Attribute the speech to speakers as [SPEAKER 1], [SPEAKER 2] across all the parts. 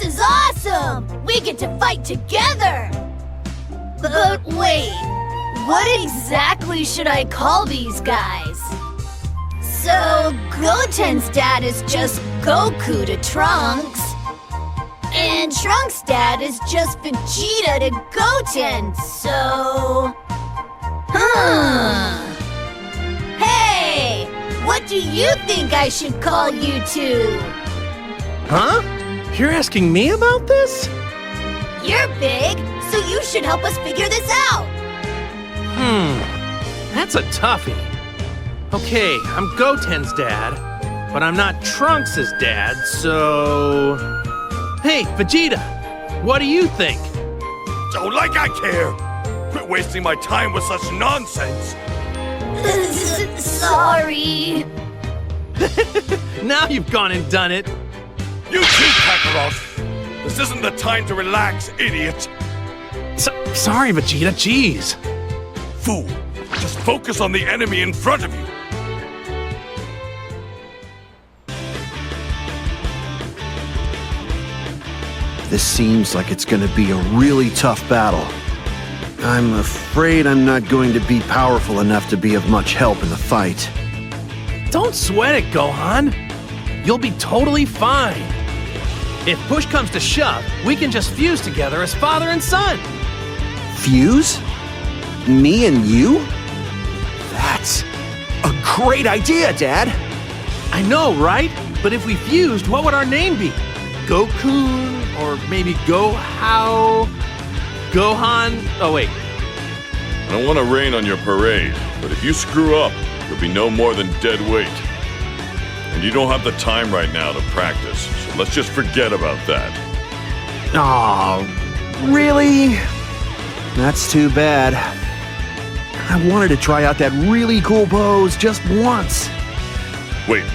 [SPEAKER 1] This is awesome! We get to fight together! But wait, what exactly should I call these guys? So, Goten's dad is just Goku to Trunks. And Trunks' dad is just Vegeta to Goten, so... Hey! What do you think I should call you two?
[SPEAKER 2] Huh? You're asking me about this?
[SPEAKER 1] You're big, so you should help us figure this out.
[SPEAKER 2] That's a toughie. Okay, I'm Goten's dad, but I'm not Trunks' dad, so... Hey, Vegeta, what do you think?
[SPEAKER 3] Oh, like I care! Quit wasting my time with such nonsense!
[SPEAKER 1] Sorry.
[SPEAKER 2] Now you've gone and done it.
[SPEAKER 3] You too, Kakarot! This isn't the time to relax, idiot!
[SPEAKER 2] Sorry, Vegeta, jeez.
[SPEAKER 3] Fool! Just focus on the enemy in front of you!
[SPEAKER 4] This seems like it's gonna be a really tough battle. I'm afraid I'm not going to be powerful enough to be of much help in the fight.
[SPEAKER 2] Don't sweat it, Gohan. You'll be totally fine. If push comes to shove, we can just fuse together as father and son.
[SPEAKER 4] Fuse? Me and you? That's a great idea, Dad!
[SPEAKER 2] I know, right? But if we fused, what would our name be? Goku? Or maybe Gohan? Oh, wait.
[SPEAKER 3] I don't want to rain on your parade, but if you screw up, you'll be no more than dead weight. And you don't have the time right now to practice, so let's just forget about that.
[SPEAKER 4] Aw, really? That's too bad. I wanted to try out that really cool pose just once.
[SPEAKER 3] Wait,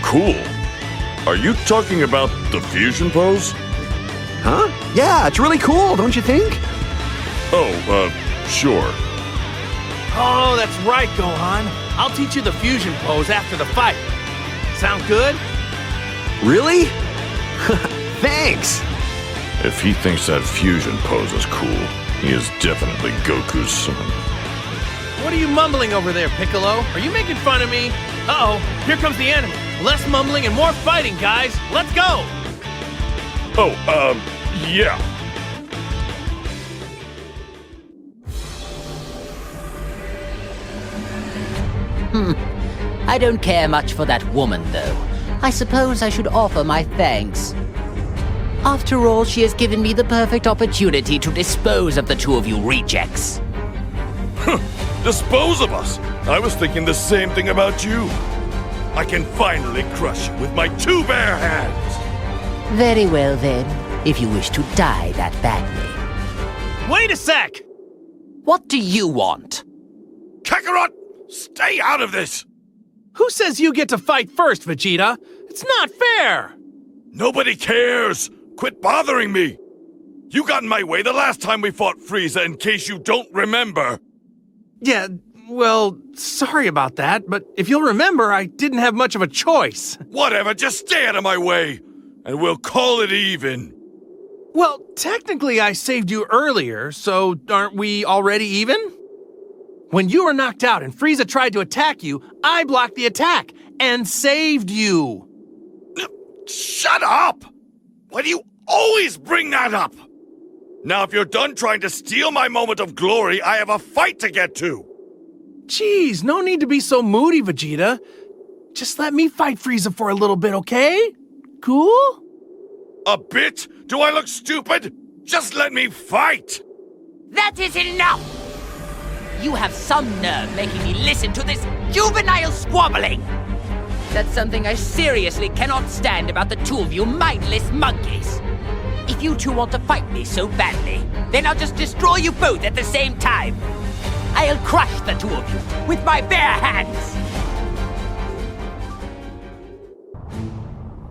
[SPEAKER 3] cool? Are you talking about the fusion pose?
[SPEAKER 4] Huh? Yeah, it's really cool, don't you think?
[SPEAKER 3] Oh, sure.
[SPEAKER 2] Oh, that's right, Gohan. I'll teach you the fusion pose after the fight. Sound good?
[SPEAKER 4] Really? Thanks!
[SPEAKER 3] If he thinks that fusion pose is cool, he is definitely Goku's son.
[SPEAKER 2] What are you mumbling over there, Piccolo? Are you making fun of me? Uh-oh, here comes the enemy. Less mumbling and more fighting, guys. Let's go!
[SPEAKER 3] Oh, yeah.
[SPEAKER 5] I don't care much for that woman, though. I suppose I should offer my thanks. After all, she has given me the perfect opportunity to dispose of the two of you rejects.
[SPEAKER 3] Dispose of us! I was thinking the same thing about you. I can finally crush you with my two bare hands.
[SPEAKER 5] Very well, then, if you wish to die that badly.
[SPEAKER 2] Wait a sec!
[SPEAKER 5] What do you want?
[SPEAKER 3] Kakarot, stay out of this!
[SPEAKER 2] Who says you get to fight first, Vegeta? It's not fair!
[SPEAKER 3] Nobody cares! Quit bothering me! You got in my way the last time we fought Frieza, in case you don't remember!
[SPEAKER 2] Yeah, well, sorry about that, but if you'll remember, I didn't have much of a choice.
[SPEAKER 3] Whatever, just stay out of my way, and we'll call it even.
[SPEAKER 2] Well, technically I saved you earlier, so aren't we already even? When you were knocked out and Frieza tried to attack you, I blocked the attack and saved you.
[SPEAKER 3] Shut up! Why do you always bring that up? Now, if you're done trying to steal my moment of glory, I have a fight to get to.
[SPEAKER 2] Jeez, no need to be so moody, Vegeta. Just let me fight Frieza for a little bit, okay? Cool?
[SPEAKER 3] A bit? Do I look stupid? Just let me fight!
[SPEAKER 5] That is enough! You have some nerve making me listen to this juvenile squabbling! That's something I seriously cannot stand about the two of you mindless monkeys. If you two want to fight me so badly, then I'll just destroy you both at the same time. I'll crush the two of you with my bare hands.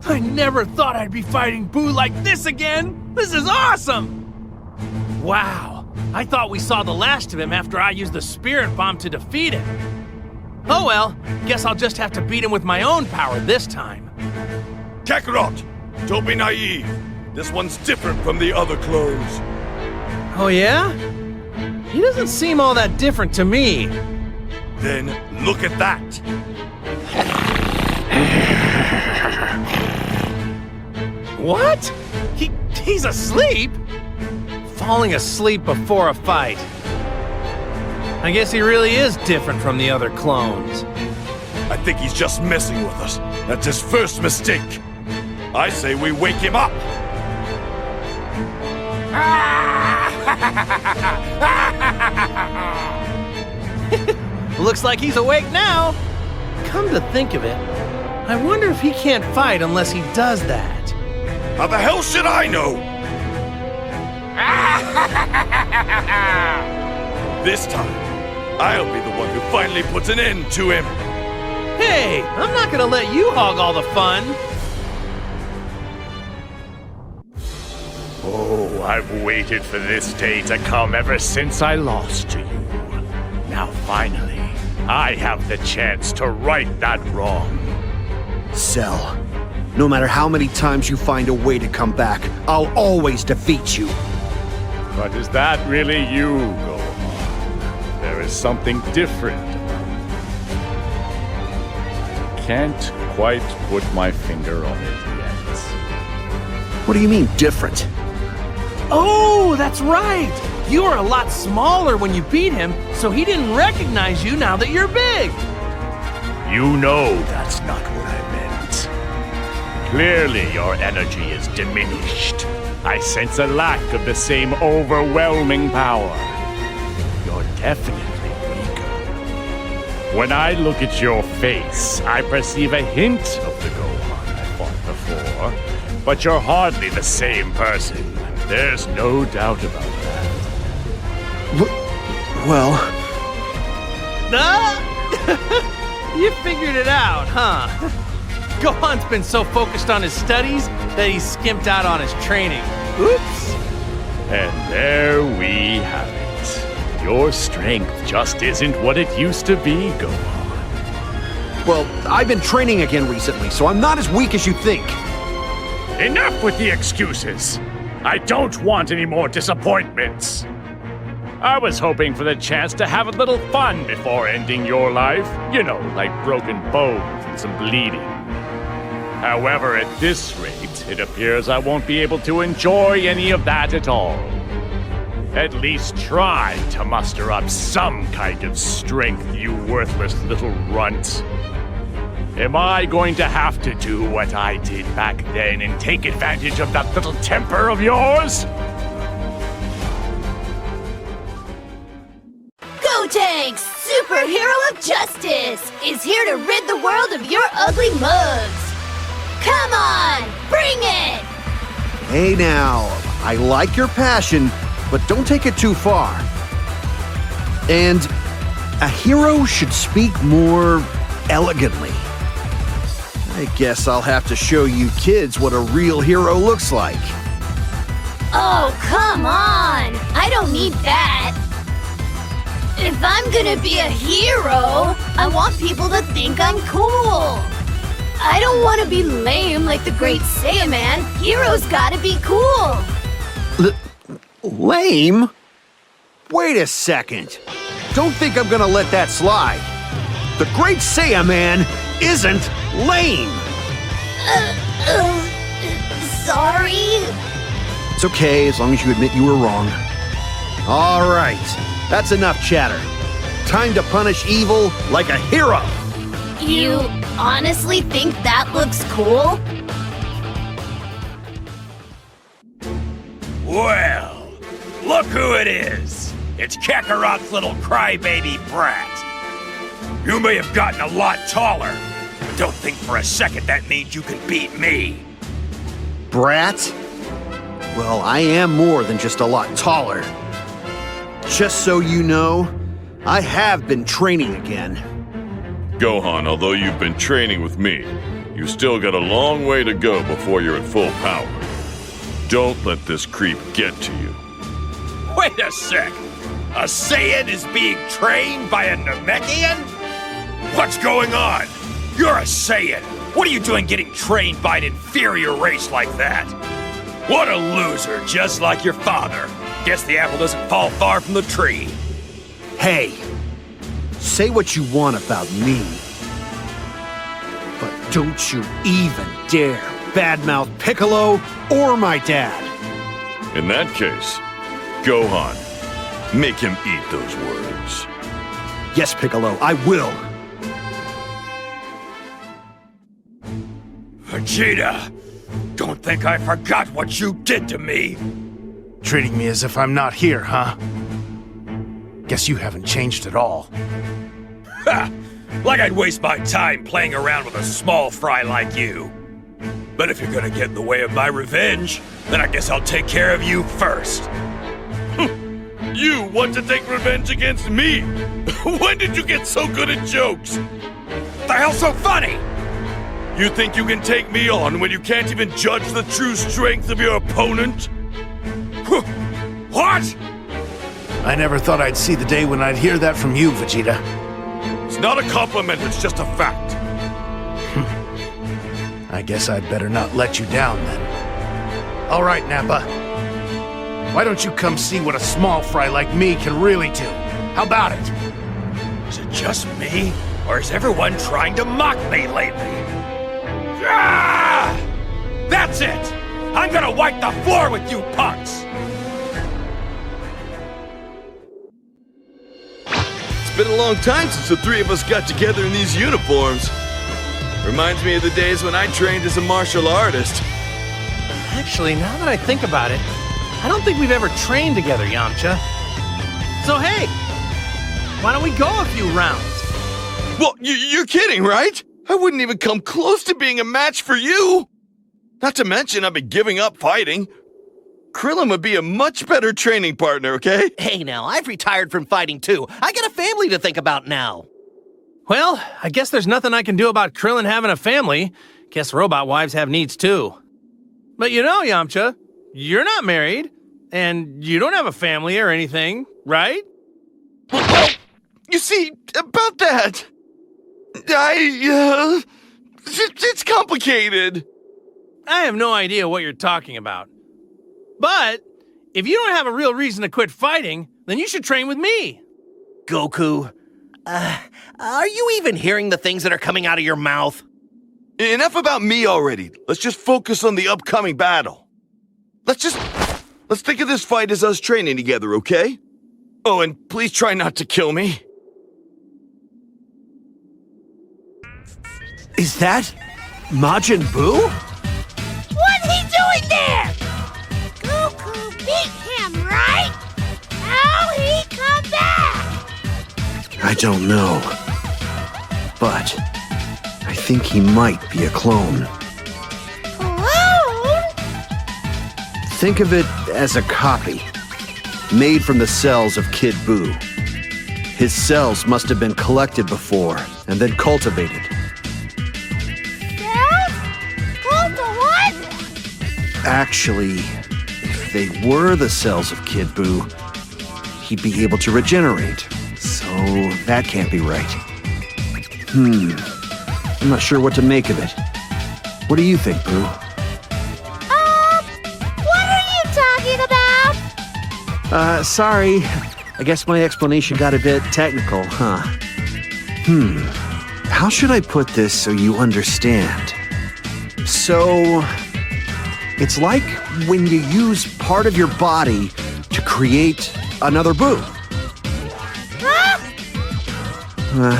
[SPEAKER 2] I never thought I'd be fighting Buu like this again! This is awesome! Wow, I thought we saw the last of him after I used the Spirit Bomb to defeat him. Oh well, guess I'll just have to beat him with my own power this time.
[SPEAKER 3] Kakarot, don't be naive. This one's different from the other clones.
[SPEAKER 2] Oh yeah? He doesn't seem all that different to me.
[SPEAKER 3] Then look at that.
[SPEAKER 2] What? He's asleep? Falling asleep before a fight. I guess he really is different from the other clones.
[SPEAKER 3] I think he's just messing with us. That's his first mistake. I say we wake him up.
[SPEAKER 2] Looks like he's awake now. Come to think of it, I wonder if he can't fight unless he does that.
[SPEAKER 3] How the hell should I know? This time, I'll be the one who finally puts an end to him.
[SPEAKER 2] Hey, I'm not gonna let you hog all the fun.
[SPEAKER 6] Oh, I've waited for this day to come ever since I lost to you. Now finally, I have the chance to right that wrong.
[SPEAKER 4] Cell, no matter how many times you find a way to come back, I'll always defeat you.
[SPEAKER 6] But is that really you, Gohan? There is something different about you. Can't quite put my finger on it yet.
[SPEAKER 4] What do you mean, different?
[SPEAKER 2] Oh, that's right! You were a lot smaller when you beat him, so he didn't recognize you now that you're big!
[SPEAKER 6] You know that's not what I meant. Clearly your energy is diminished. I sense a lack of the same overwhelming power. You're definitely weaker. When I look at your face, I perceive a hint of the Gohan I fought before, but you're hardly the same person. There's no doubt about that.
[SPEAKER 4] Well,
[SPEAKER 2] You figured it out, huh? Gohan's been so focused on his studies that he's skimped out on his training. Oops!
[SPEAKER 6] And there we have it. Your strength just isn't what it used to be, Gohan.
[SPEAKER 4] well, I've been training again recently, so I'm not as weak as you think.
[SPEAKER 6] Enough with the excuses! I don't want any more disappointments! I was hoping for the chance to have a little fun before ending your life. You know, like broken bones and some bleeding. However, at this rate, it appears I won't be able to enjoy any of that at all. At least try to muster up some kind of strength, you worthless little runt. Am I going to have to do what I did back then and take advantage of that little temper of yours?
[SPEAKER 1] Gotenks, superhero of justice, is here to rid the world of your ugly mugs. Come on, bring it!
[SPEAKER 4] Hey now, I like your passion, but don't take it too far. And a hero should speak more elegantly. I guess I'll have to show you kids what a real hero looks like.
[SPEAKER 1] Oh, come on! I don't need that! If I'm gonna be a hero, I want people to think I'm cool! I don't want to be lame like the Great Saiyaman. Heroes gotta be cool!
[SPEAKER 4] Lame? Wait a second. Don't think I'm gonna let that slide. The Great Saiyaman isn't lame.
[SPEAKER 1] Sorry?
[SPEAKER 4] It's okay, as long as you admit you were wrong. All right, that's enough chatter. Time to punish evil like a hero.
[SPEAKER 1] You honestly think that looks cool?
[SPEAKER 7] Well, look who it is. It's Kakarot's little crybaby brat. You may have gotten a lot taller, but don't think for a second that means you can beat me.
[SPEAKER 4] Brat? Well, I am more than just a lot taller. Just so you know, I have been training again.
[SPEAKER 3] Gohan, although you've been training with me, you still got a long way to go before you're at full power. Don't let this creep get to you.
[SPEAKER 7] Wait a sec. A Saiyan is being trained by a Namekian? What's going on? You're a Saiyan. What are you doing getting trained by an inferior race like that? What a loser, just like your father. Guess the apple doesn't fall far from the tree.
[SPEAKER 4] Hey, say what you want about me, but don't you even dare badmouth Piccolo or my dad.
[SPEAKER 3] In that case, Gohan, make him eat those words.
[SPEAKER 4] Yes, Piccolo, I will.
[SPEAKER 7] Vegeta, don't think I forgot what you did to me.
[SPEAKER 2] Treating me as if I'm not here, huh? Guess you haven't changed at all.
[SPEAKER 7] Ha! Like I'd waste my time playing around with a small fry like you. But if you're gonna get in the way of my revenge, then I guess I'll take care of you first.
[SPEAKER 3] You want to take revenge against me? When did you get so good at jokes?
[SPEAKER 7] The hell's so funny?
[SPEAKER 3] You think you can take me on when you can't even judge the true strength of your opponent?
[SPEAKER 7] What?
[SPEAKER 2] I never thought I'd see the day when I'd hear that from you, Vegeta.
[SPEAKER 3] It's not a compliment, it's just a fact.
[SPEAKER 2] I guess I'd better not let you down then. All right, Nappa. Why don't you come see what a small fry like me can really do? How about it?
[SPEAKER 7] Is it just me? Or is everyone trying to mock me lately? Ah! That's it! I'm gonna wipe the floor with you punks!
[SPEAKER 3] It's been a long time since the three of us got together in these uniforms. Reminds me of the days when I trained as a martial artist.
[SPEAKER 2] Actually, now that I think about it, I don't think we've ever trained together, Yamcha. So hey, why don't we go a few rounds?
[SPEAKER 3] Well, you're kidding, right? I wouldn't even come close to being a match for you. Not to mention, I've been giving up fighting. Krillin would be a much better training partner, okay?
[SPEAKER 8] Hey now, I've retired from fighting too. I got a family to think about now.
[SPEAKER 2] Well, I guess there's nothing I can do about Krillin having a family. Guess robot wives have needs too. But you know, Yamcha, you're not married, and you don't have a family or anything, right?
[SPEAKER 3] Well, you see, about that, it's complicated.
[SPEAKER 2] I have no idea what you're talking about. But if you don't have a real reason to quit fighting, then you should train with me.
[SPEAKER 8] Goku, are you even hearing the things that are coming out of your mouth?
[SPEAKER 3] Enough about me already. Let's just focus on the upcoming battle. Let's think of this fight as us training together, okay? Oh, and please try not to kill me.
[SPEAKER 4] Is that Majin Buu?
[SPEAKER 1] What's he doing there? Goku beat him, right? How'd he come back?
[SPEAKER 4] I don't know. But I think he might be a clone.
[SPEAKER 1] Clone?
[SPEAKER 4] Think of it as a copy, made from the cells of Kid Buu. His cells must have been collected before and then cultivated.
[SPEAKER 1] Cells? Clone to what?
[SPEAKER 4] Actually, if they were the cells of Kid Buu, he'd be able to regenerate. So that can't be right. I'm not sure what to make of it. What do you think, Boo?
[SPEAKER 1] What are you talking about?
[SPEAKER 4] Sorry. I guess my explanation got a bit technical, huh? How should I put this so you understand? So, it's like when you use part of your body to create another Boo.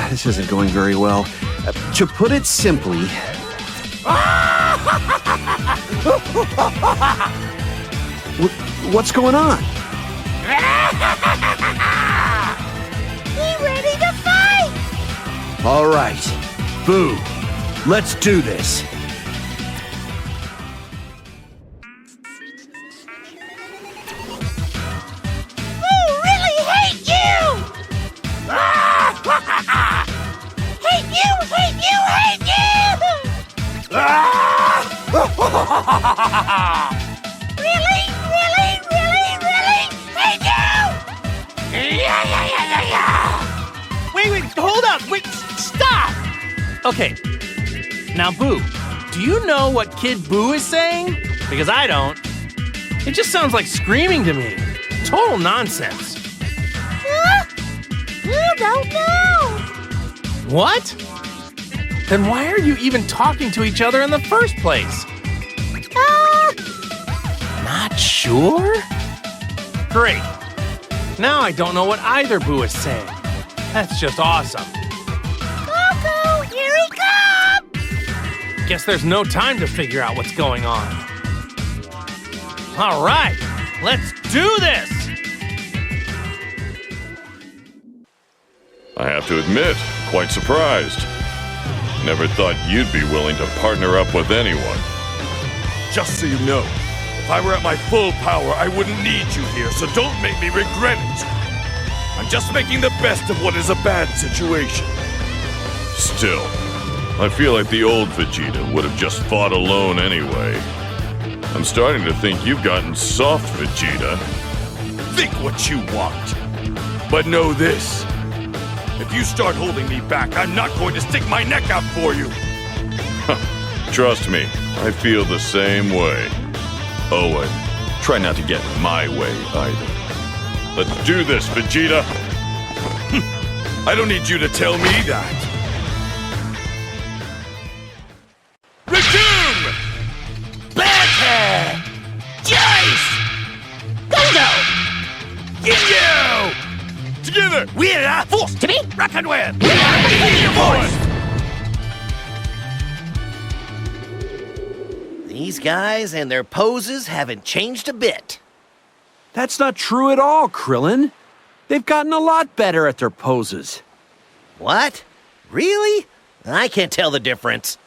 [SPEAKER 4] This isn't going very well. To put it simply... What's going on?
[SPEAKER 1] He ready to fight?
[SPEAKER 4] All right, Boo, let's do this.
[SPEAKER 1] Boo really hate you! Hate you, hate you, hate you! Really, really, really, really hate you!
[SPEAKER 2] Wait, hold up, wait, stop! Okay, now Boo, do you know what Kid Buu is saying? Because I don't. It just sounds like screaming to me. Total nonsense.
[SPEAKER 1] You don't know.
[SPEAKER 2] What? Then why are you even talking to each other in the first place? Not sure? Great. Now I don't know what either Buu is saying. That's just awesome.
[SPEAKER 1] Goku, here he comes!
[SPEAKER 2] Guess there's no time to figure out what's going on. All right, let's do this!
[SPEAKER 3] I have to admit, quite surprised. Never thought you'd be willing to partner up with anyone.
[SPEAKER 7] Just so you know, if I were at my full power, I wouldn't need you here, so don't make me regret it. I'm just making the best of what is a bad situation.
[SPEAKER 3] Still, I feel like the old Vegeta would have just fought alone anyway. I'm starting to think you've gotten soft, Vegeta.
[SPEAKER 7] Think what you want. But know this. If you start holding me back, I'm not going to stick my neck out for you.
[SPEAKER 3] Trust me, I feel the same way. Oh, and try not to get in my way either. Let's do this, Vegeta.
[SPEAKER 7] I don't need you to tell me that. Resume! Banter! Jace! Go! Ginyu! Together, we are a force to be reckoned with! We are the Ginyu Force!
[SPEAKER 8] These guys and their poses haven't changed a bit.
[SPEAKER 4] That's not true at all, Krillin. They've gotten a lot better at their poses.
[SPEAKER 8] What? Really? I can't tell the difference.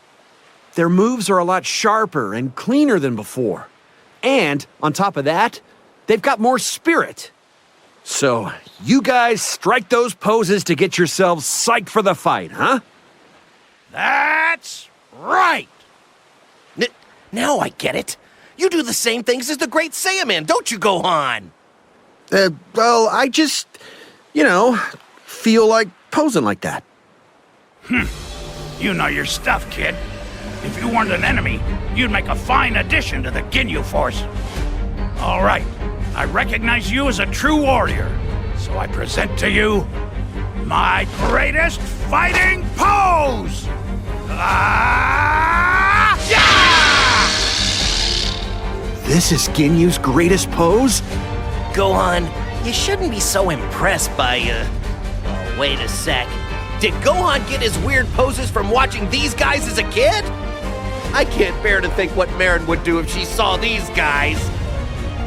[SPEAKER 4] Their moves are a lot sharper and cleaner than before. And, on top of that, they've got more spirit. So, you guys strike those poses to get yourselves psyched for the fight, huh?
[SPEAKER 7] That's right!
[SPEAKER 8] Now I get it. You do the same things as the Great Saiyaman, don't you, Gohan?
[SPEAKER 4] Well, I just, feel like posing like that.
[SPEAKER 9] You know your stuff, kid. If you weren't an enemy, you'd make a fine addition to the Ginyu Force. All right, I recognize you as a true warrior, so I present to you my greatest fighting pose!
[SPEAKER 4] This is Ginyu's greatest pose?
[SPEAKER 8] Gohan, you shouldn't be so impressed by, Oh, wait a sec. Did Gohan get his weird poses from watching these guys as a kid? I can't bear to think what Marin would do if she saw these guys.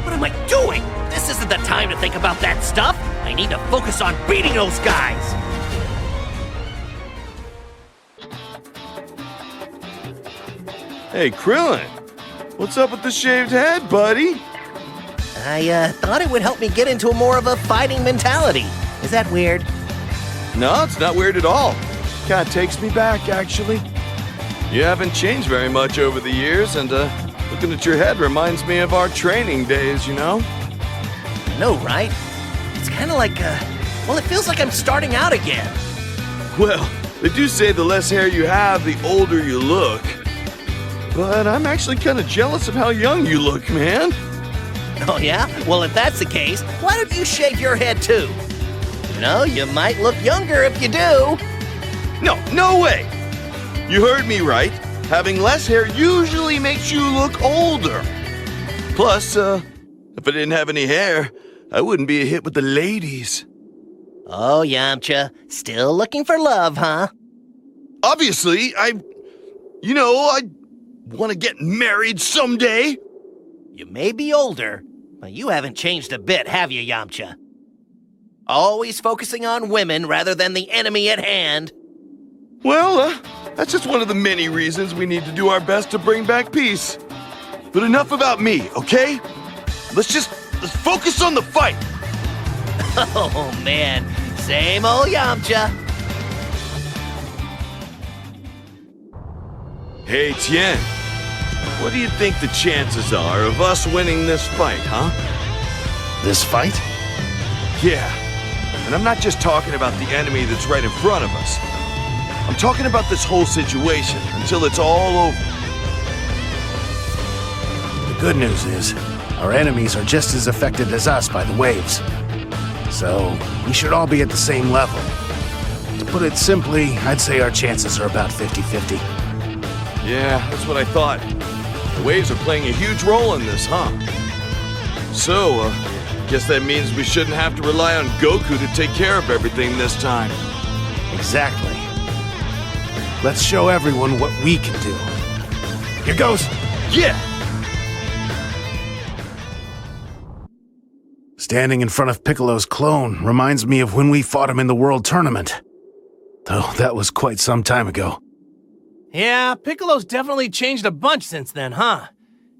[SPEAKER 8] What am I doing? This isn't the time to think about that stuff. I need to focus on beating those guys.
[SPEAKER 3] Hey, Krillin. What's up with the shaved head, buddy?
[SPEAKER 8] I thought it would help me get into more of a fighting mentality. Is that weird?
[SPEAKER 3] No, it's not weird at all. Kinda takes me back, actually. You haven't changed very much over the years, and looking at your head reminds me of our training days, you know?
[SPEAKER 8] I know, right? It's kind of like, well, it feels like I'm starting out again.
[SPEAKER 3] Well, they do say the less hair you have, the older you look. But I'm actually kind of jealous of how young you look, man.
[SPEAKER 8] Oh, yeah? Well, if that's the case, why don't you shave your head, too? You know, you might look younger if you do.
[SPEAKER 3] No way! You heard me right. Having less hair usually makes you look older. Plus, if I didn't have any hair, I wouldn't be a hit with the ladies.
[SPEAKER 8] Oh, Yamcha, still looking for love, huh?
[SPEAKER 3] Obviously, I want to get married someday.
[SPEAKER 8] You may be older, but you haven't changed a bit, have you, Yamcha? Always focusing on women rather than the enemy at hand.
[SPEAKER 3] Well, that's just one of the many reasons we need to do our best to bring back peace. But enough about me, okay? Let's focus on the fight.
[SPEAKER 8] Oh, man. Same old Yamcha.
[SPEAKER 3] Hey, Tien. What do you think the chances are of us winning this fight, huh?
[SPEAKER 4] This fight?
[SPEAKER 3] Yeah. And I'm not just talking about the enemy that's right in front of us. I'm talking about this whole situation until it's all over.
[SPEAKER 9] The good news is,
[SPEAKER 10] Our enemies are just as affected as us by the waves. So, we should all be at the same level. To put it simply, I'd say our chances are about 50-50.
[SPEAKER 3] Yeah, that's what I thought. The waves are playing a huge role in this, huh? So, guess that means we shouldn't have to rely on Goku to take care of everything this time.
[SPEAKER 10] Exactly. Let's show everyone what we can do. Here goes.
[SPEAKER 3] Yeah!
[SPEAKER 10] Standing in front of Piccolo's clone reminds me of when we fought him in the World Tournament. Though that was quite some time ago.
[SPEAKER 2] Yeah, Piccolo's definitely changed a bunch since then, huh?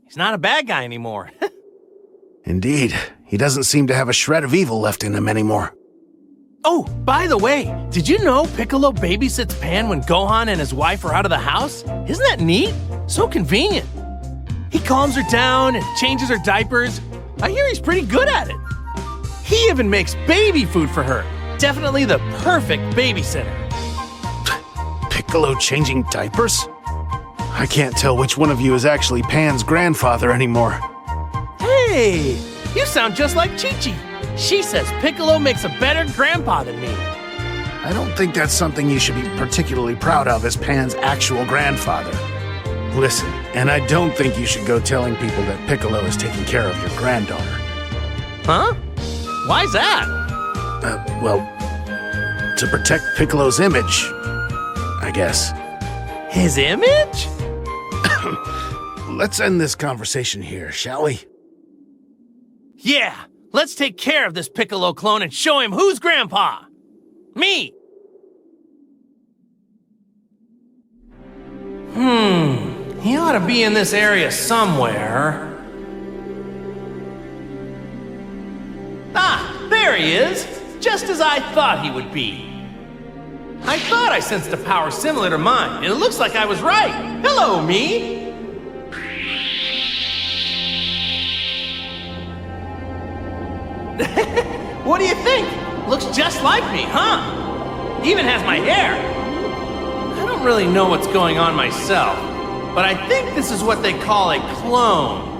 [SPEAKER 2] He's not a bad guy anymore.
[SPEAKER 10] Indeed, he doesn't seem to have a shred of evil left in him anymore.
[SPEAKER 2] Oh, by the way, did you know Piccolo babysits Pan when Gohan and his wife are out of the house? Isn't that neat? So convenient. He calms her down and changes her diapers. I hear he's pretty good at it. He even makes baby food for her. Definitely the perfect babysitter.
[SPEAKER 10] Piccolo changing diapers? I can't tell which one of you is actually Pan's grandfather anymore.
[SPEAKER 2] Hey, you sound just like Chi-Chi. She says Piccolo makes a better grandpa than me.
[SPEAKER 10] I don't think that's something you should be particularly proud of as Pan's actual grandfather. Listen, and I don't think you should go telling people that Piccolo is taking care of your granddaughter.
[SPEAKER 2] Huh? Why's that?
[SPEAKER 10] Well, to protect Piccolo's image, I guess.
[SPEAKER 2] His image?
[SPEAKER 10] Let's end this conversation here, shall we?
[SPEAKER 2] Yeah, let's take care of this Piccolo clone and show him who's grandpa. Me. He ought to be in this area somewhere. Ah, there he is! Just as I thought he would be. I thought I sensed a power similar to mine, and it looks like I was right. Hello, me! What do you think? Looks just like me, huh? Even has my hair. I don't really know what's going on myself, but I think this is what they call a clone.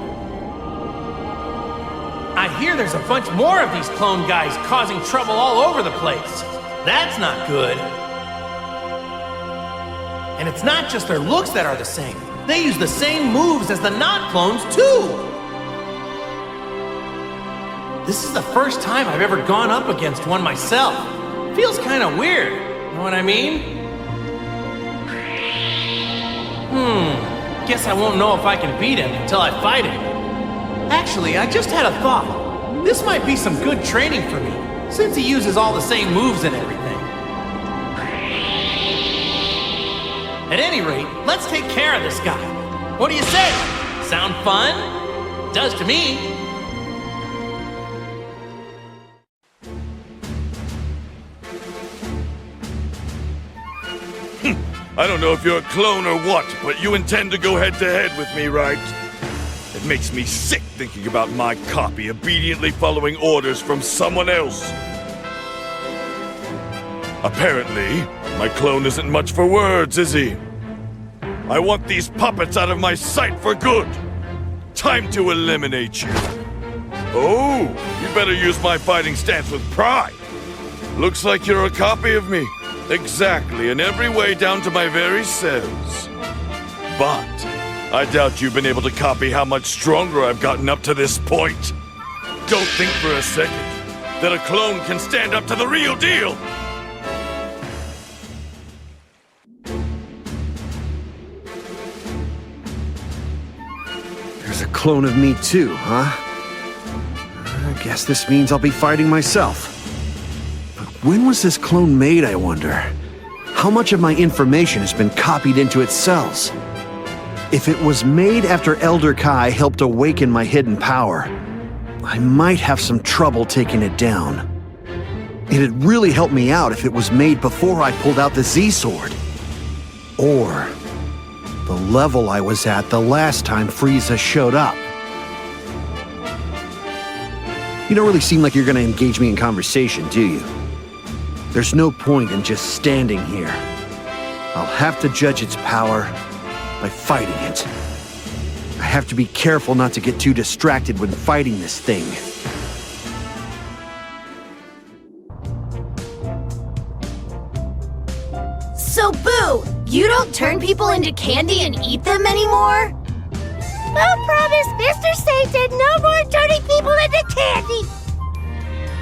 [SPEAKER 2] I hear there's a bunch more of these clone guys causing trouble all over the place. That's not good. And it's not just their looks that are the same. They use the same moves as the non-clones, too! This is the first time I've ever gone up against one myself. Feels kinda weird, know what I mean? Guess I won't know if I can beat him until I fight him. Actually, I just had a thought. This might be some good training for me, since he uses all the same moves and everything. At any rate, let's take care of this guy. What do you say? Sound fun? Does to me.
[SPEAKER 3] I don't know if you're a clone or what, but you intend to go head-to-head with me, right? It makes me sick thinking about my copy obediently following orders from someone else. Apparently, my clone isn't much for words, is he? I want these puppets out of my sight for good. Time to eliminate you. Oh, you better use my fighting stance with pride. Looks like you're a copy of me. Exactly, in every way down to my very cells. But I doubt you've been able to copy how much stronger I've gotten up to this point. Don't think for a second that a clone can stand up to the real deal.
[SPEAKER 4] There's a clone of me too, huh? I guess this means I'll be fighting myself. But when was this clone made, I wonder? How much of my information has been copied into its cells? If it was made after Elder Kai helped awaken my hidden power, I might have some trouble taking it down. It'd really help me out if it was made before I pulled out the Z-Sword. Or the level I was at the last time Frieza showed up. You don't really seem like you're gonna engage me in conversation, do you? There's no point in just standing here. I'll have to judge its power by fighting it. I have to be careful not to get too distracted when fighting this thing.
[SPEAKER 1] So, Boo, you don't turn people into candy and eat them anymore?
[SPEAKER 11] Boo promised Mr. Satan no more turning people into candy.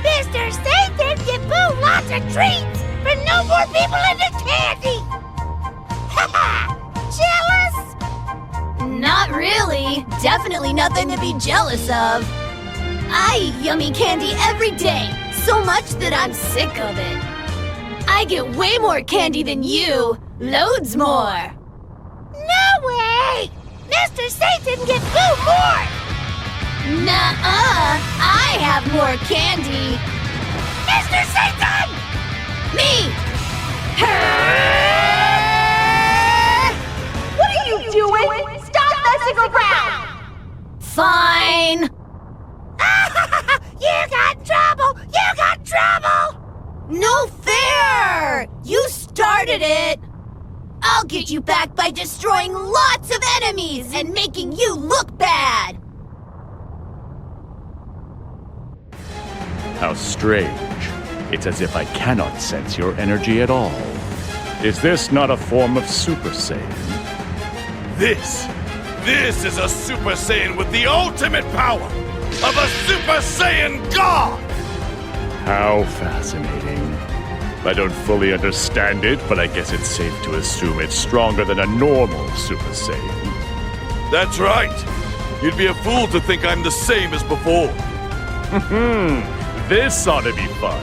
[SPEAKER 11] Mr. Satan give Boo lots of treats, but no more people into candy. Haha! Jealous?
[SPEAKER 1] Not really. Definitely nothing to be jealous of. I eat yummy candy every day, so much that I'm sick of it. I get way more candy than you. Loads more.
[SPEAKER 11] No way! Mr. Satan give Boo more!
[SPEAKER 1] Nuh-uh. I have more candy.
[SPEAKER 11] Mr. Satan!
[SPEAKER 1] Me!
[SPEAKER 11] What are you doing? Stop messing around!
[SPEAKER 1] Fine.
[SPEAKER 11] You got trouble! You got trouble!
[SPEAKER 1] No fair! You started it! I'll get you back by destroying lots of enemies and making you look bad!
[SPEAKER 6] How strange. It's as if I cannot sense your energy at all. Is this not a form of Super Saiyan?
[SPEAKER 3] This is a Super Saiyan with the ultimate power of a Super Saiyan God!
[SPEAKER 6] How fascinating. I don't fully understand it, but I guess it's safe to assume it's stronger than a normal Super Saiyan.
[SPEAKER 3] That's right. You'd be a fool to think I'm the same as before.
[SPEAKER 6] This ought to be fun.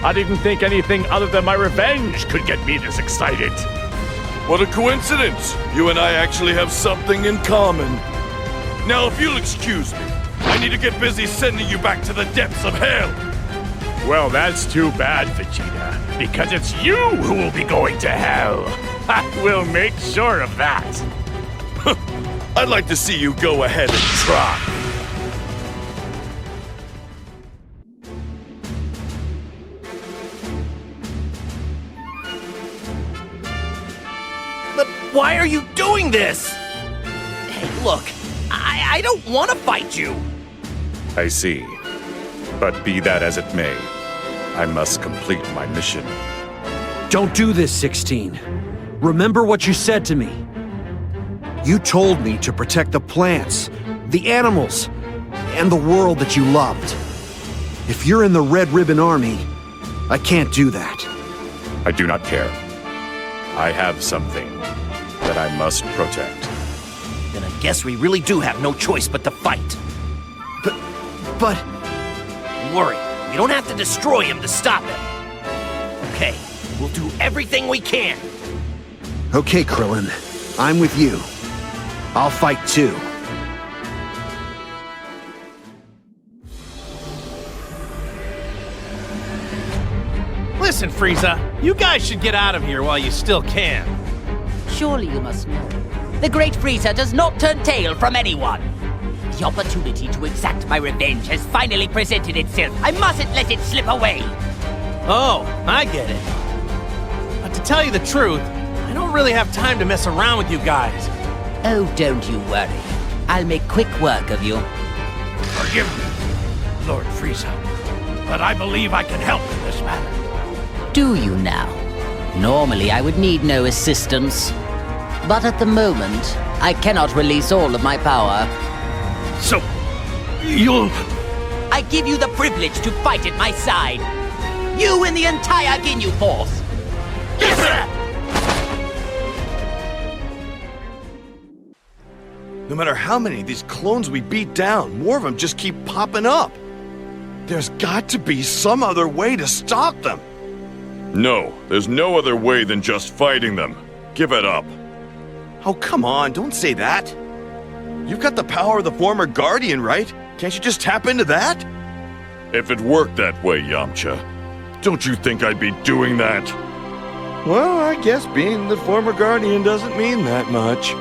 [SPEAKER 6] I didn't think anything other than my revenge could get me this excited.
[SPEAKER 3] What a coincidence! You and I actually have something in common. Now, if you'll excuse me, I need to get busy sending you back to the depths of hell.
[SPEAKER 6] Well, that's too bad, Vegeta, because it's you who will be going to hell. I will make sure of that.
[SPEAKER 3] I'd like to see you go ahead and try.
[SPEAKER 8] But why are you doing this? Hey, look, I don't want to fight you.
[SPEAKER 6] I see. But be that as it may, I must complete my mission.
[SPEAKER 4] Don't do this, 16. Remember what you said to me. You told me to protect the plants, the animals, and the world that you loved. If you're in the Red Ribbon Army, I can't do that.
[SPEAKER 6] I do not care. I have something that I must protect.
[SPEAKER 8] Then I guess we really do have no choice but to fight.
[SPEAKER 4] But...
[SPEAKER 8] Don't worry, we don't have to destroy him to stop him. Okay, we'll do everything we can.
[SPEAKER 4] Okay, Krillin. I'm with you. I'll fight too.
[SPEAKER 2] Listen, Frieza, you guys should get out of here while you still can.
[SPEAKER 5] Surely you must know. The great Frieza does not turn tail from anyone. The opportunity to exact my revenge has finally presented itself. I mustn't let it slip away.
[SPEAKER 2] Oh, I get it. But to tell you the truth, I don't really have time to mess around with you guys.
[SPEAKER 5] Oh, don't you worry. I'll make quick work of you.
[SPEAKER 9] Forgive me, Lord Frieza, but I believe I can help in this matter.
[SPEAKER 5] Do you now? Normally I would need no assistance. But at the moment, I cannot release all of my power.
[SPEAKER 9] So, you'll...
[SPEAKER 5] I give you the privilege to fight at my side. You and the entire Ginyu force.
[SPEAKER 9] Yes, sir!
[SPEAKER 3] No matter how many of these clones we beat down, more of them just keep popping up. There's got to be some other way to stop them.
[SPEAKER 12] No, there's no other way than just fighting them. Give it up.
[SPEAKER 3] Oh, come on, don't say that. You've got the power of the former Guardian, right? Can't you just tap into that?
[SPEAKER 12] If it worked that way, Yamcha, don't you think I'd be doing that?
[SPEAKER 3] Well, I guess being the former Guardian doesn't mean that much.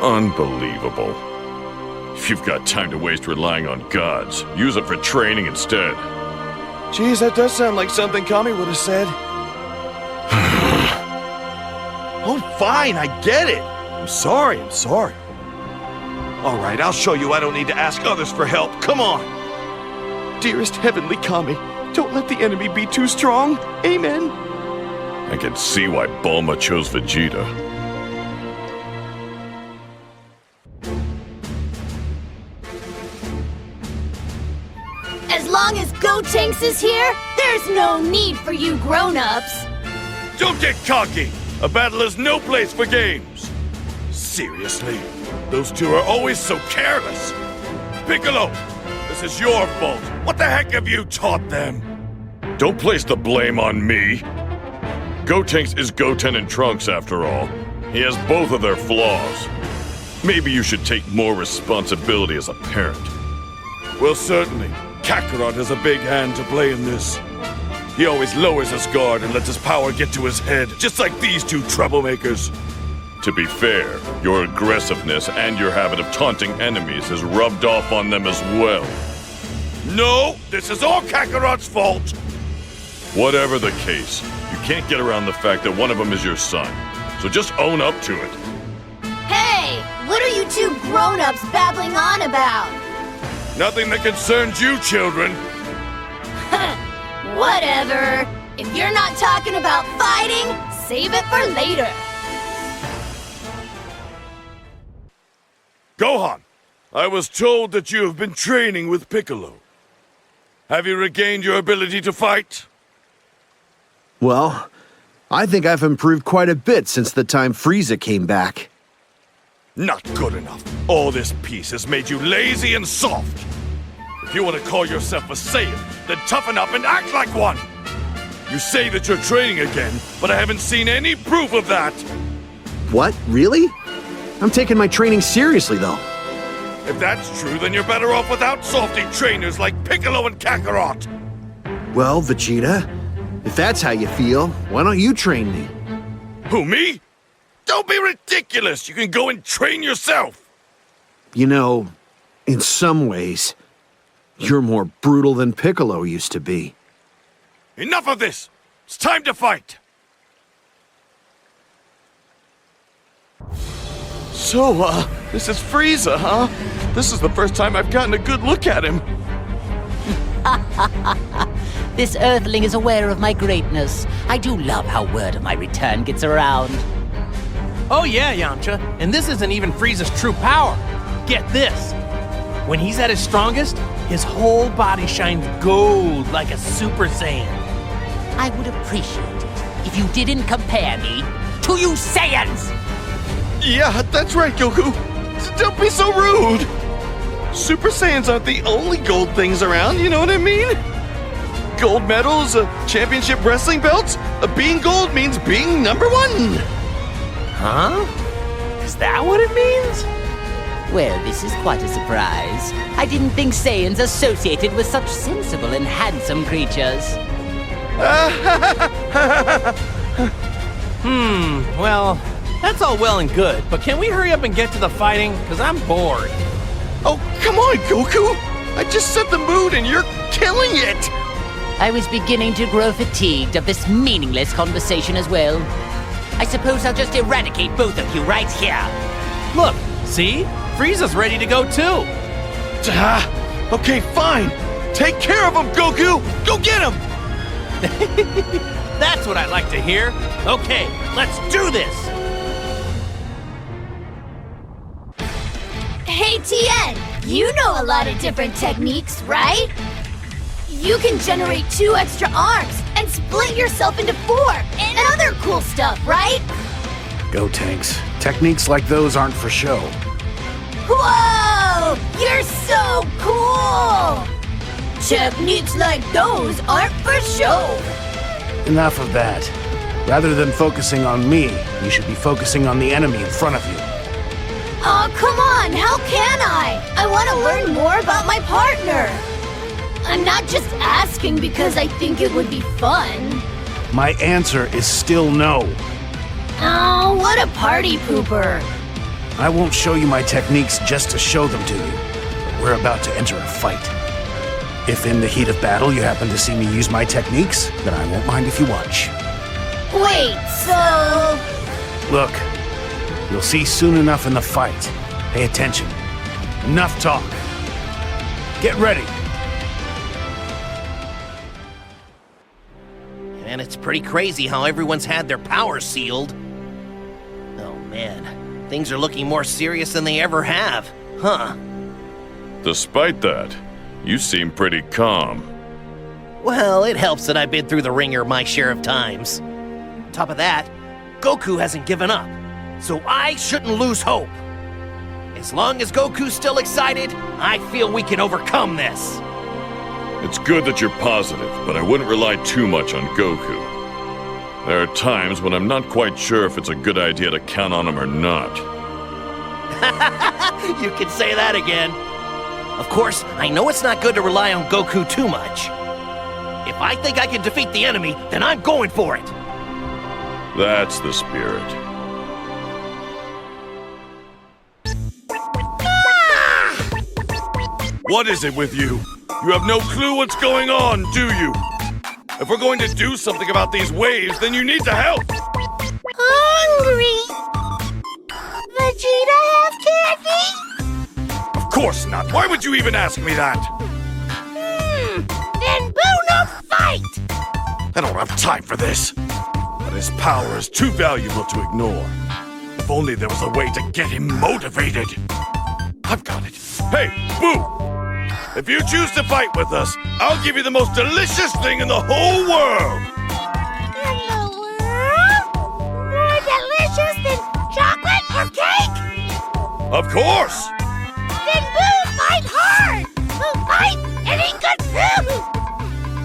[SPEAKER 12] Unbelievable. If you've got time to waste relying on gods, use it for training instead.
[SPEAKER 3] Geez, that does sound like something Kami would have said. Oh, fine, I get it. I'm sorry. All right, I'll show you I don't need to ask others for help. Come on. Dearest Heavenly Kami, don't let the enemy be too strong. Amen.
[SPEAKER 12] I can see why Bulma chose Vegeta.
[SPEAKER 1] As long as Gotenks is here, there's no need for you grown-ups.
[SPEAKER 3] Don't get cocky. A battle is no place for games. Seriously, those two are always so careless. Piccolo, this is your fault. What the heck have you taught them?
[SPEAKER 12] Don't place the blame on me. Gotenks is Goten and Trunks after all. He has both of their flaws. Maybe you should take more responsibility as a parent.
[SPEAKER 3] Well, certainly. Kakarot has a big hand to play in this. He always lowers his guard and lets his power get to his head, just like these two troublemakers.
[SPEAKER 12] To be fair, your aggressiveness and your habit of taunting enemies has rubbed off on them as well.
[SPEAKER 3] No, this is all Kakarot's fault.
[SPEAKER 12] Whatever the case, you can't get around the fact that one of them is your son. So just own up to it.
[SPEAKER 1] Hey, what are you two grown-ups babbling on about?
[SPEAKER 3] Nothing that concerns you, children.
[SPEAKER 1] Whatever. If you're not talking about fighting, save it for later.
[SPEAKER 3] Gohan, I was told that you have been training with Piccolo. Have you regained your ability to fight?
[SPEAKER 4] Well, I think I've improved quite a bit since the time Frieza came back.
[SPEAKER 3] Not good enough. All this peace has made you lazy and soft. If you want to call yourself a Saiyan, then toughen up and act like one. You say that you're training again, but I haven't seen any proof of that.
[SPEAKER 4] What? Really? I'm taking my training seriously, though.
[SPEAKER 3] If that's true, then you're better off without softy trainers like Piccolo and Kakarot.
[SPEAKER 4] Well, Vegeta, if that's how you feel, why don't you train me?
[SPEAKER 3] Who, me? Don't be ridiculous! You can go and train yourself!
[SPEAKER 4] You know, in some ways, you're more brutal than Piccolo used to be.
[SPEAKER 3] Enough of this! It's time to fight! So, this is Frieza, huh? This is the first time I've gotten a good look at him.
[SPEAKER 5] This Earthling is aware of my greatness. I do love how word of my return gets around.
[SPEAKER 2] Oh yeah, Yamcha, and this isn't even Frieza's true power. Get this. When he's at his strongest, his whole body shines gold like a Super Saiyan.
[SPEAKER 5] I would appreciate it if you didn't compare me to you Saiyans!
[SPEAKER 3] Yeah, that's right, Goku. Don't be so rude. Super Saiyans aren't the only gold things around, you know what I mean? Gold medals, championship wrestling belts. Being gold means being number one.
[SPEAKER 2] Huh? Is that what it means?
[SPEAKER 5] Well, this is quite a surprise. I didn't think Saiyans associated with such sensible and handsome creatures.
[SPEAKER 2] Well, that's all well and good, but can we hurry up and get to the fighting? Because I'm bored.
[SPEAKER 3] Oh, come on, Goku! I just set the mood and you're killing it!
[SPEAKER 5] I was beginning to grow fatigued of this meaningless conversation as well. I suppose I'll just eradicate both of you right here.
[SPEAKER 2] Look, see? Frieza's ready to go too.
[SPEAKER 3] Okay, fine. Take care of him, Goku! Go get him!
[SPEAKER 2] That's what I like to hear. Okay, let's do this.
[SPEAKER 1] Hey, Tien, you know a lot of different techniques, right? You can generate 2 extra arms and split yourself into 4 and other cool stuff, right?
[SPEAKER 10] Gotenks, techniques like those aren't for show.
[SPEAKER 1] Whoa! You're so cool! Techniques like those aren't for show.
[SPEAKER 10] Enough of that. Rather than focusing on me, you should be focusing on the enemy in front of you.
[SPEAKER 1] Oh, come on, how can I? I want to learn more about my partner. I'm not just asking because I think it would be fun.
[SPEAKER 10] My answer is still no.
[SPEAKER 1] Oh, what a party pooper.
[SPEAKER 10] I won't show you my techniques just to show them to you. But we're about to enter a fight. If in the heat of battle you happen to see me use my techniques, then I won't mind if you watch.
[SPEAKER 1] Wait, so...
[SPEAKER 10] Look, you'll see soon enough in the fight. Pay attention. Enough talk. Get ready.
[SPEAKER 8] And it's pretty crazy how everyone's had their powers sealed. Oh man, things are looking more serious than they ever have, huh?
[SPEAKER 12] Despite that, you seem pretty calm.
[SPEAKER 8] Well, it helps that I've been through the ringer my share of times. On top of that, Goku hasn't given up, so I shouldn't lose hope. As long as Goku's still excited, I feel we can overcome this.
[SPEAKER 12] It's good that you're positive, but I wouldn't rely too much on Goku. There are times when I'm not quite sure if it's a good idea to count on him or not.
[SPEAKER 8] You can say that again. Of course, I know it's not good to rely on Goku too much. If I think I can defeat the enemy, then I'm going for it.
[SPEAKER 12] That's the spirit.
[SPEAKER 3] What is it with you? You have no clue what's going on, do you? If we're going to do something about these waves, then you need to help!
[SPEAKER 11] Hungry? Vegeta have candy?
[SPEAKER 3] Of course not! Why would you even ask me that?
[SPEAKER 11] Then Buu no fight!
[SPEAKER 3] I don't have time for this. But his power is too valuable to ignore. If only there was a way to get him motivated. I've got it. Hey, Buu! If you choose to fight with us, I'll give you the most delicious thing in the whole world!
[SPEAKER 11] In the world? More delicious than chocolate or cake?
[SPEAKER 3] Of course!
[SPEAKER 11] Then Buu fight hard! Buu fight and eat good food!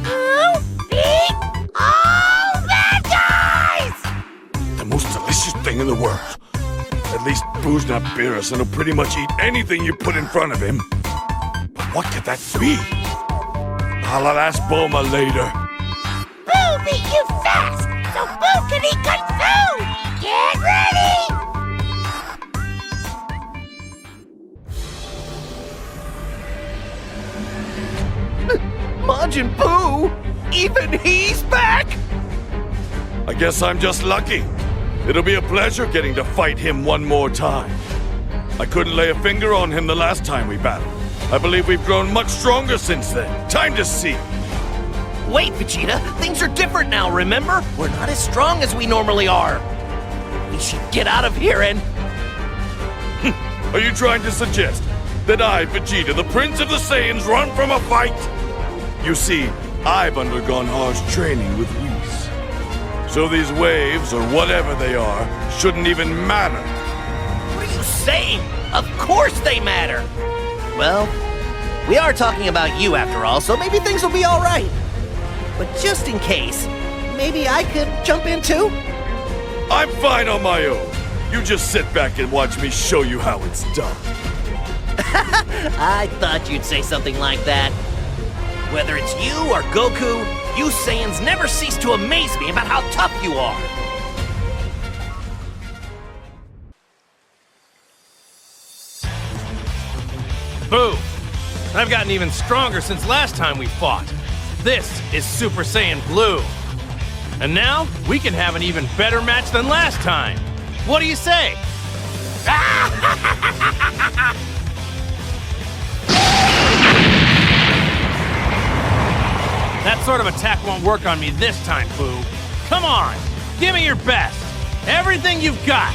[SPEAKER 11] Buu beat all bad guys!
[SPEAKER 3] The most delicious thing in the world. At least Boo's not beerus and he'll pretty much eat anything you put in front of him. But what could that be? I'll ask Bulma later.
[SPEAKER 11] Buu beat you fast, so Buu can eat good food! Get ready!
[SPEAKER 8] Majin Buu? Even he's back?
[SPEAKER 3] I guess I'm just lucky. It'll be a pleasure getting to fight him one more time. I couldn't lay a finger on him the last time we battled. I believe we've grown much stronger since then. Time to see.
[SPEAKER 8] Wait, Vegeta, things are different now, remember? We're not as strong as we normally are. We should get out of here and...
[SPEAKER 3] Are you trying to suggest that I, Vegeta, the Prince of the Saiyans, run from a fight? You see, I've undergone harsh training with Whis. So these waves, or whatever they are, shouldn't even matter.
[SPEAKER 8] What are you saying? Of course they matter! Well, we are talking about you after all, so maybe things will be all right. But just in case, maybe I could jump in too?
[SPEAKER 3] I'm fine on my own. You just sit back and watch me show you how it's done.
[SPEAKER 8] I thought you'd say something like that. Whether it's you or Goku, you Saiyans never cease to amaze me about how tough you are.
[SPEAKER 2] Boo! I've gotten even stronger since last time we fought. This is Super Saiyan Blue. And now, we can have an even better match than last time. What do you say? That sort of attack won't work on me this time, Boo. Come on, give me your best. Everything you've got.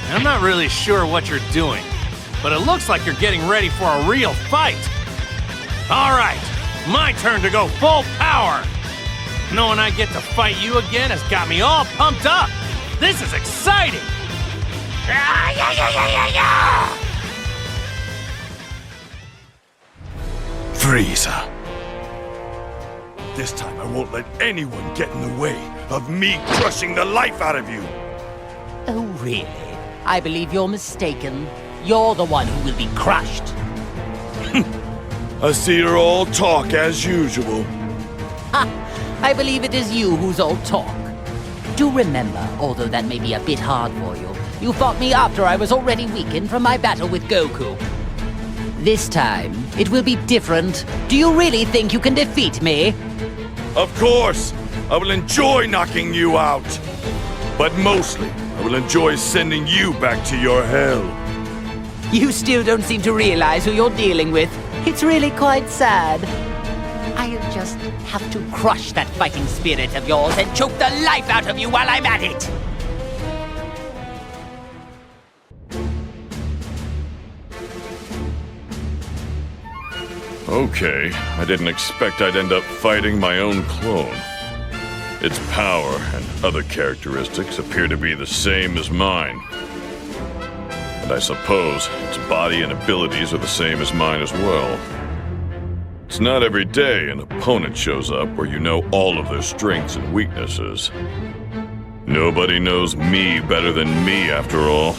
[SPEAKER 2] I'm not really sure what you're doing, but it looks like you're getting ready for a real fight. All right, my turn to go full power. Knowing I get to fight you again has got me all pumped up. This is exciting.
[SPEAKER 3] Frieza. This time I won't let anyone get in the way of me crushing the life out of you.
[SPEAKER 5] Oh, really? I believe you're mistaken. You're the one who will be crushed.
[SPEAKER 3] I see you're all talk as usual.
[SPEAKER 5] Ha! I believe it is you who's all talk. Do remember, although that may be a bit hard for you, you fought me after I was already weakened from my battle with Goku. This time, it will be different. Do you really think you can defeat me?
[SPEAKER 3] Of course! I will enjoy knocking you out.
[SPEAKER 12] But mostly, I will enjoy sending you back to your hell.
[SPEAKER 5] You still don't seem to realize who you're dealing with. It's really quite sad. I'll just have to crush that fighting spirit of yours and choke the life out of you while I'm at it.
[SPEAKER 12] Okay, I didn't expect I'd end up fighting my own clone. Its power and other characteristics appear to be the same as mine. And I suppose its body and abilities are the same as mine as well. It's not every day an opponent shows up where you know all of their strengths and weaknesses. Nobody knows me better than me, after all.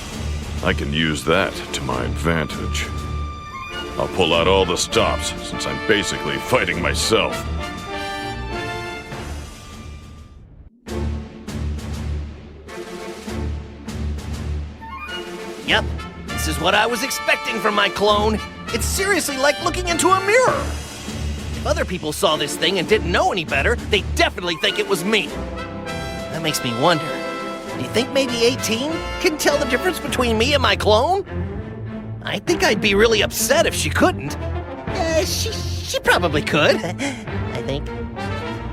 [SPEAKER 12] I can use that to my advantage. I'll pull out all the stops, since I'm basically fighting myself.
[SPEAKER 8] Yep, this is what I was expecting from my clone. It's seriously like looking into a mirror. If other people saw this thing and didn't know any better, they'd definitely think it was me. That makes me wonder, do you think maybe 18 can tell the difference between me and my clone? I think I'd be really upset if she couldn't. She probably could, I think.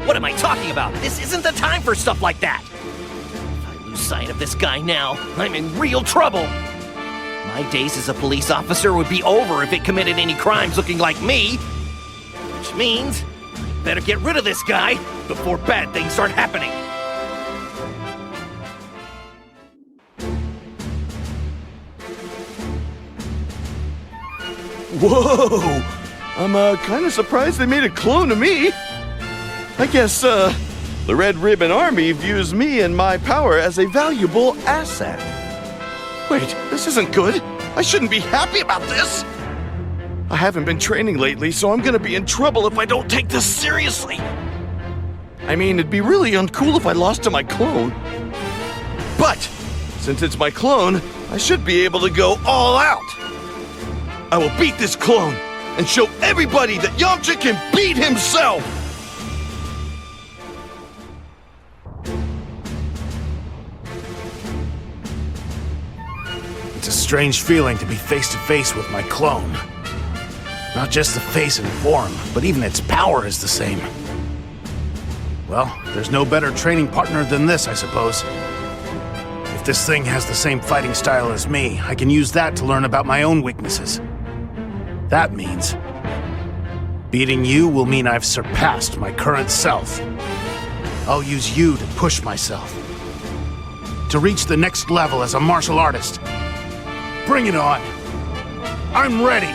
[SPEAKER 8] What am I talking about? This isn't the time for stuff like that. If I lose sight of this guy now, I'm in real trouble. My days as a police officer would be over if it committed any crimes looking like me. Which means, I better get rid of this guy before bad things start happening.
[SPEAKER 3] Whoa! I'm kind of surprised they made a clone of me. I guess, the Red Ribbon Army views me and my power as a valuable asset. Wait, this isn't good. I shouldn't be happy about this. I haven't been training lately, so I'm gonna be in trouble if I don't take this seriously. I mean, it'd be really uncool if I lost to my clone. But, since it's my clone, I should be able to go all out. I will beat this clone and show everybody that Yamcha can beat himself!
[SPEAKER 10] It's a strange feeling to be face to face with my clone. Not just the face and form, but even its power is the same. Well, there's no better training partner than this, I suppose. If this thing has the same fighting style as me, I can use that to learn about my own weaknesses. That means beating you will mean I've surpassed my current self. I'll use you to push myself, to reach the next level as a martial artist. Bring it on! I'm ready!